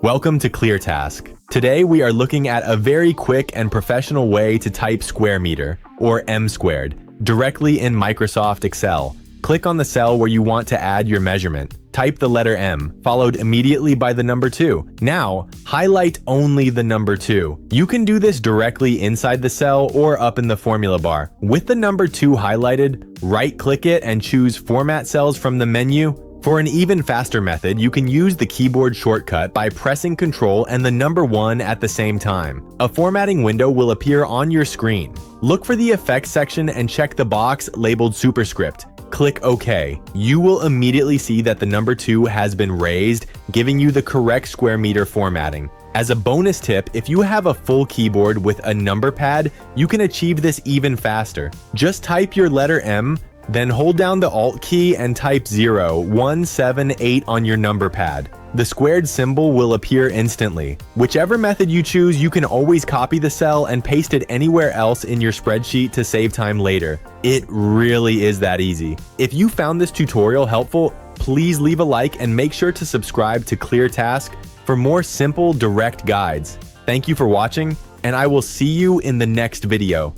Welcome to ClearTask. Today we are looking at a very quick and professional way to type square meter, or M squared, directly in Microsoft Excel. Click on the cell where you want to add your measurement. Type the letter M, followed immediately by the number 2. Now, highlight only the number 2. You can do this directly inside the cell or up in the formula bar. With the number 2 highlighted, right-click it and choose Format Cells from the menu. For an even faster method, you can use the keyboard shortcut by pressing Ctrl and the number 1 at the same time. A formatting window will appear on your screen. Look for the Effects section and check the box labeled Superscript. Click OK. You will immediately see that the number 2 has been raised, giving you the correct square meter formatting. As a bonus tip, if you have a full keyboard with a number pad, you can achieve this even faster. Just type your letter M, then hold down the Alt key and type 0, 1, 7, 8 on your number pad. The squared symbol will appear instantly. Whichever method you choose, you can always copy the cell and paste it anywhere else in your spreadsheet to save time later. It really is that easy. If you found this tutorial helpful, please leave a like and make sure to subscribe to ClearTask for more simple, direct guides. Thank you for watching, and I will see you in the next video.